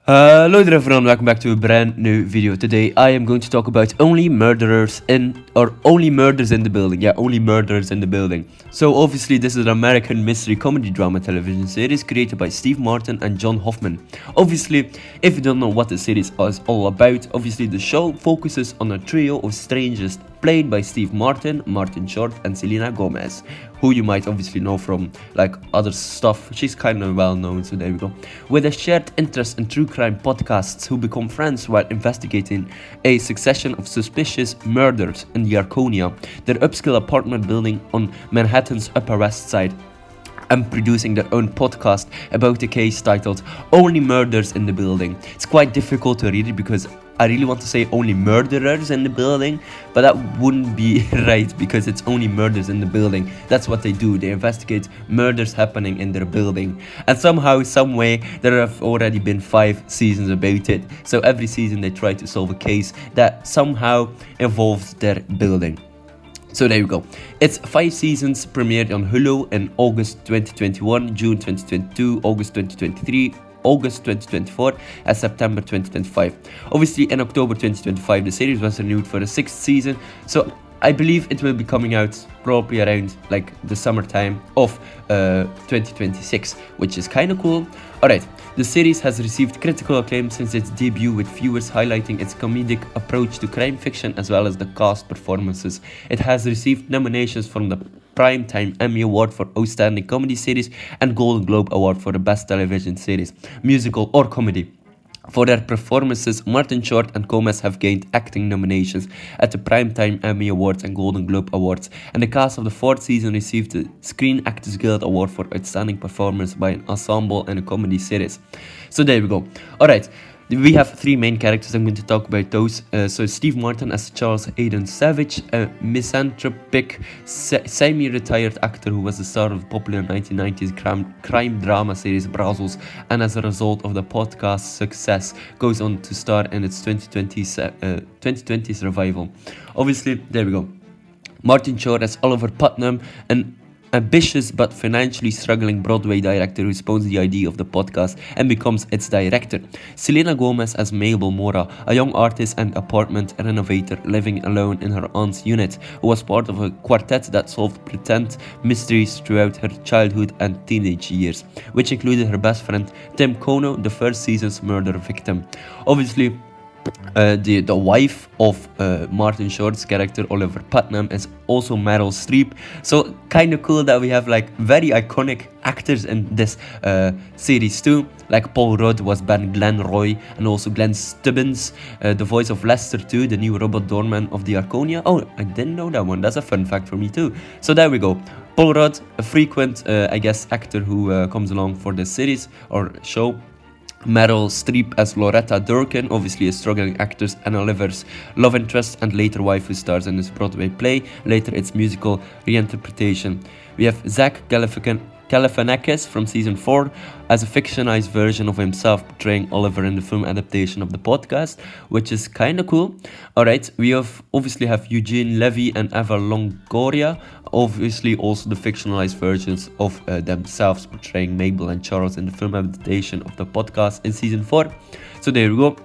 Hello there everyone, welcome back to a brand new video. Today I am going to talk about only murders in the building. Yeah, only murders in the building. So obviously this is an American mystery comedy drama television series created by Steve Martin and John Hoffman. Obviously, if you don't know what the series is all about, obviously the show focuses on a trio of strangers played by Steve Martin, Martinshort and Selena-Gomez, who you might obviously know from like other stuff. She's kind of well known, so there we go. With a shared interest in true crime podcasts, who become friends while investigating a succession of suspicious murders in Yarkonia, their upscale apartment building on Manhattan's Upper West Side, and producing their own podcast about the case titled Only Murders in the Building. It's quite difficult to read it because I really want to say only murderers in the building, but that wouldn't be right because it's only murders in the building. That's what they do. They investigate murders happening in their building. And somehow, some way, there have already been 5 seasons about it. So every season they try to solve a case that somehow involves their building. So there you go. It's 5 seasons, premiered on Hulu in August 2021, June 2022, August 2023, August 2024 and September 2025. Obviously in October 2025 the series was renewed for the 6th season, so I believe it will be coming out probably around like the summertime of 2026, which is kind of cool. Alright, the series has received critical acclaim since its debut, with viewers highlighting its comedic approach to crime fiction as well as the cast performances. It has received nominations from the Primetime Emmy Award for Outstanding Comedy Series and Golden Globe Award for the Best Television Series, Musical or Comedy. For their performances, Martinshort and Gomez have gained acting nominations at the Primetime Emmy Awards and Golden Globe Awards, and the cast of the 4th season received the Screen Actors Guild Award for Outstanding Performance by an Ensemble in a Comedy Series. So there we go. Alright. We have 3 main characters. I'm going to talk about those. So Steve Martin as Charles Hayden Savage, a misanthropic, semi-retired actor who was the star of the popular 1990s crime drama series Brazos, and as a result of the podcast's success, goes on to star in its 2020's revival. Obviously, there we go. Martinshort as Oliver Putnam, an ambitious but financially struggling Broadway director who spawns the idea of the podcast and becomes its director. Selena-Gomez as Mabel Mora, a young artist and apartment renovator living alone in her aunt's unit, who was part of a quartet that solved pretend mysteries throughout her childhood and teenage years, which included her best friend Tim Kono, the 1st season's murder victim. Obviously, the wife of Martinshort's character Oliver Putnam is also Meryl Streep. So kind of cool that we have like very iconic actors in this series too. Like Paul Rudd was Glenn Roy, and also Glenn Stubbins, the voice of Lester too, the new robot doorman of the Arconia. Oh, I didn't know that one. That's a fun fact for me too. So there we go. Paul Rudd, a frequent I guess actor who comes along for this series or show. Meryl Streep as Loretta Durkin, obviously a struggling actress and Oliver's love interest and later wife who stars in this Broadway play, later its musical reinterpretation. We have Zach Galifianakis from season 4 as a fictionalized version of himself portraying Oliver in the film adaptation of the podcast, which is kind of cool. Alright, we obviously have Eugene Levy and Eva Longoria, obviously also the fictionalized versions of themselves portraying Mabel and Charles in the film adaptation of the podcast in season 4. So there we go.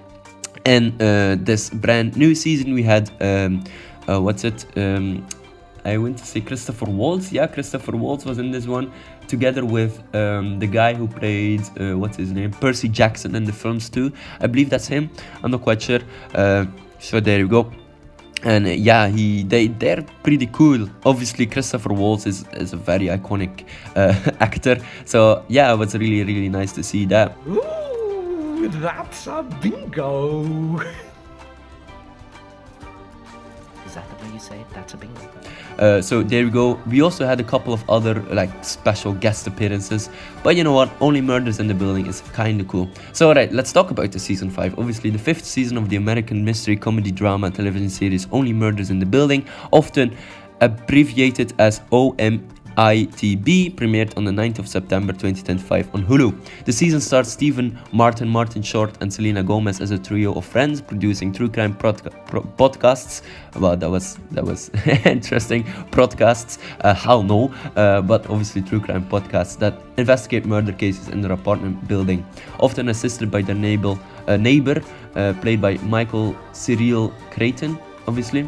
And this brand new season we had I went to say Christopher Waltz. Yeah, Christopher Waltz was in this one, together with the guy who played, what's his name? Percy Jackson in the films too. I believe that's him. I'm not quite sure. So there you go. And yeah, they're pretty cool. Obviously, Christopher Waltz is a very iconic actor. So yeah, it was really, really nice to see that. Ooh, that's a bingo. Is that the way you say it? That's a bingo. So there we go. We also had a couple of other like special guest appearances, but you know what, Only Murders in the Building is kind of cool. So alright, let's talk about the season 5. Obviously the 5th season of the American mystery comedy drama television series Only Murders in the Building, often abbreviated as OMD. ITB, premiered on the 9th of September 2025 on Hulu. The season stars Stephen, Martinshort, and Selena-Gomez as a trio of friends producing true crime podcasts. Wow, that was interesting. Podcasts, hell no, but obviously true crime podcasts that investigate murder cases in their apartment building, often assisted by their neighbor, played by Michael Cyril Creighton, obviously.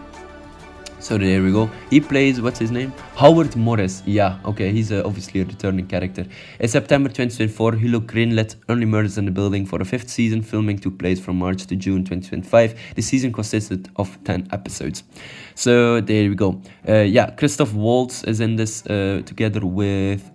So there we go. He plays, what's his name? Howard Morris. Yeah, okay, he's obviously a returning character. In September 2024, Hulu greenlit Only Murders in the Building for a 5th season. Filming took place from March to June 2025. The season consisted of 10 episodes. So there we go. Yeah, Christoph Waltz is in this together with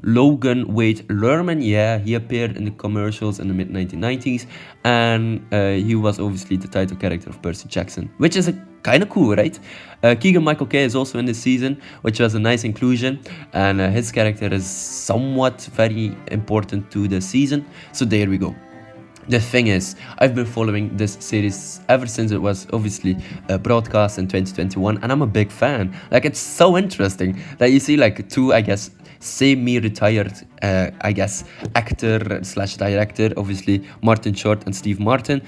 Logan Wade Lerman. Yeah, he appeared in the commercials in the mid-1990s. And he was obviously the title character of Percy Jackson, which is kind of cool, right? Keegan-Michael Kay is also in this season, which was a nice inclusion, and his character is somewhat very important to the season. So there we go. The thing is, I've been following this series ever since it was obviously broadcast in 2021, and I'm a big fan. Like, it's so interesting that you see like two, I guess, semi-retired, I guess, actor/director, obviously Martinshort and Steve Martin,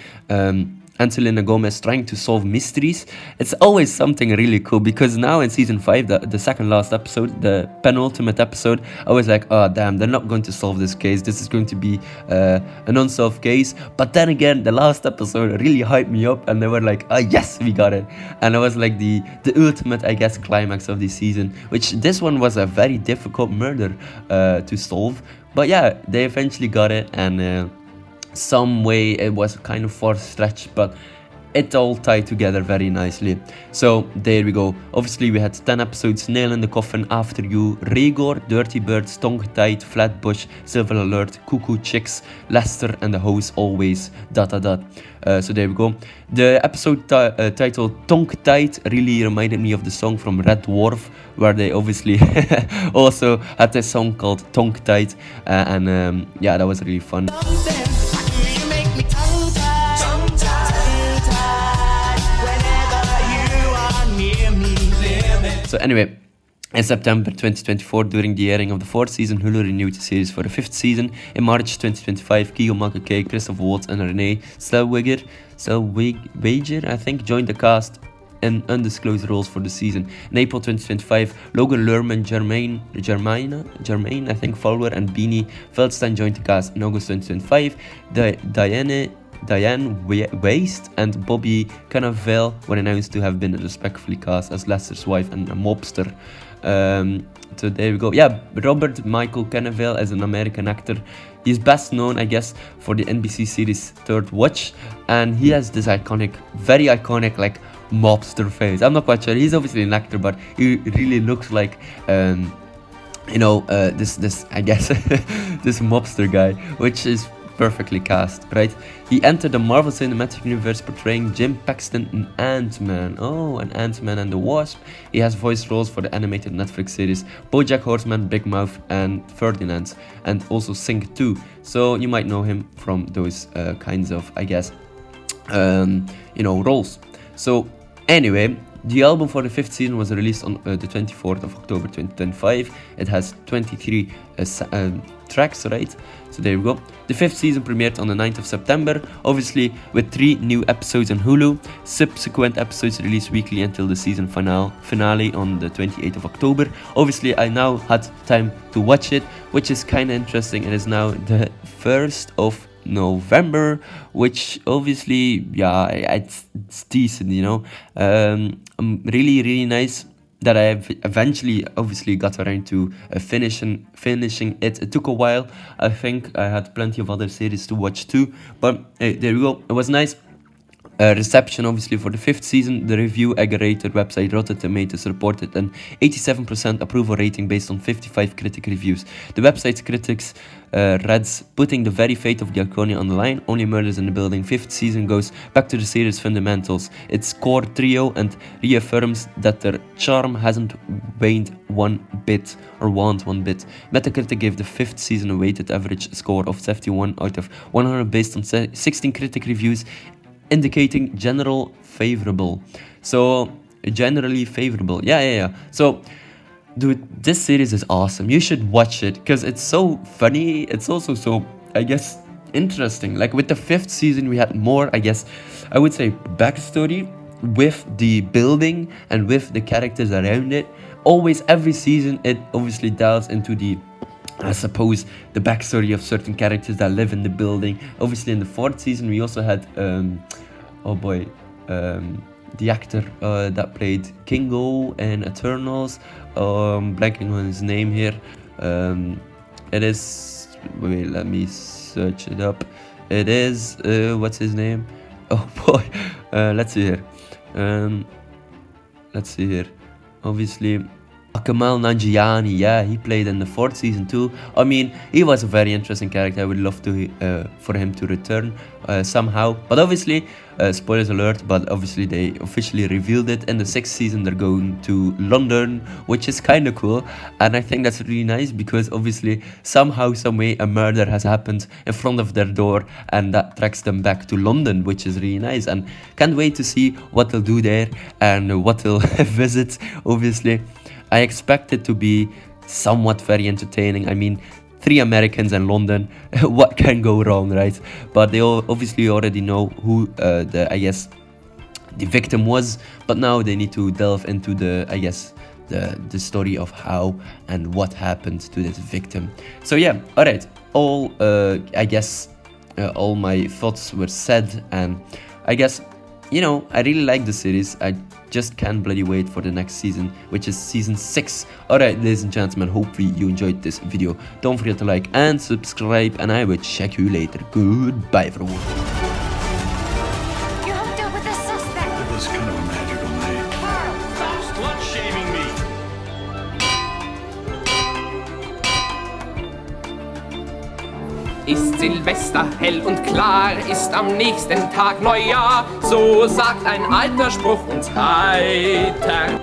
and Selena-Gomez trying to solve mysteries. It's always something really cool, because now in season 5, the second last episode, the penultimate episode, I was like, oh damn, they're not going to solve this case. This is going to be an unsolved case. But then again, the last episode really hyped me up, and they were like, oh yes, we got it. And it was like the ultimate, I guess, climax of the season, which this one was a very difficult murder to solve. But yeah, they eventually got it, and some way it was kind of far-stretched, but it all tied together very nicely. So there we go. Obviously we had 10 episodes: Nail in the Coffin, After You, Regor, Dirty Birds, Tongue Tied, Flatbush, Silver Alert, Cuckoo Chicks, Lester, and the House Always, ... So there we go. The episode titled Tongue Tied really reminded me of the song from Red Dwarf, where they obviously also had this song called Tongue Tied, and yeah, that was really fun. So anyway, in September 2024, during the airing of the 4th season, Hulu renewed the series for the 5th season. In March 2025, Keegan-Michael Kay, Christoph Waltz, and Renee Zellweger, I think, joined the cast in undisclosed roles for the season. In April 2025, Logan Lerman, Jermaine, I think, Fowler, and Beanie Feldstein joined the cast. In August 2025, Diane Waste and Bobby Cannavale were announced to have been respectfully cast as Lester's wife and a mobster. So there we go. Yeah, Robert Michael Cannavale is an American actor. He's best known, I guess, for the NBC series Third Watch, and he has this very iconic, like, mobster face. I'm not quite sure. He's obviously an actor, but he really looks like this I guess this mobster guy, which is perfectly cast, right? He entered the Marvel Cinematic Universe portraying Jim Paxton in Ant-Man. Oh, and Ant-Man and the Wasp. He has voiced roles for the animated Netflix series BoJack Horseman, Big Mouth, and Ferdinand, and also Sing 2. So you might know him from those kinds of, I guess, roles. So anyway, the album for the 5th season was released on the 24th of October 2025. It has 23 tracks, right? So there we go. The 5th season premiered on the 9th of September, obviously with 3 new episodes on Hulu. Subsequent episodes released weekly until the season finale on the 28th of October. Obviously, I now had time to watch it, which is kind of interesting. It is now the 1st of November, which obviously, yeah, it's decent, really nice that I have eventually obviously got around to finishing it. It took a while. I think I had plenty of other series to watch too, but hey, there we go. It was nice. Reception obviously for the 5th season. The review aggregator website Rotten Tomatoes reported an 87% approval rating based on 55 critic reviews. The website's critics reads, putting the very fate of the iconic on the line, Only Murders in the Building 5th season goes back to the series' fundamentals, its core trio, and reaffirms that their charm hasn't waned one bit. Metacritic gave the 5th season a weighted average score of 71 out of 100 based on 16 critic reviews, indicating general favorable. So generally favorable. Yeah. So Dude, this series is awesome. You should watch it because it's so funny. It's also so, I guess, interesting. Like with the 5th season, we had more, I guess, I would say backstory with the building and with the characters around it. Always, every season, it obviously delves into the, I suppose, the backstory of certain characters that live in the building. Obviously, in the 4th season, we also had, oh boy, the actor that played Kingo in Eternals, blanking on his name here. It is, wait, let me search it up. It is, what's his name? Oh boy, let's see here. Let's see here. Obviously, Kamal Nanjiani, yeah, he played in the 4th season too. I mean, he was a very interesting character. I would love to for him to return somehow. But obviously, spoilers alert, but obviously they officially revealed it. In the 6th season, they're going to London, which is kind of cool. And I think that's really nice because obviously, somehow, some way, a murder has happened in front of their door. And that tracks them back to London, which is really nice. And can't wait to see what they'll do there and what they'll visit, obviously. I expect it to be somewhat very entertaining. I mean, 3 Americans in London, what can go wrong, right? But they all obviously already know who the victim was, but now they need to delve into the story of how and what happened to this victim. So yeah, all right, all my thoughts were said, and I guess, you know, I really like the series. I just can't bloody wait for the next season, which is season 6. Alright, ladies and gentlemen, hopefully you enjoyed this video. Don't forget to like and subscribe, and I will check you later. Goodbye, everyone. You're hooked up with a suspect. It was kind of a magical night. Carl, Stop slut-shaming me! Ist Silvester hell und klar, ist am nächsten Tag Neujahr, so sagt ein alter Spruch uns heiter.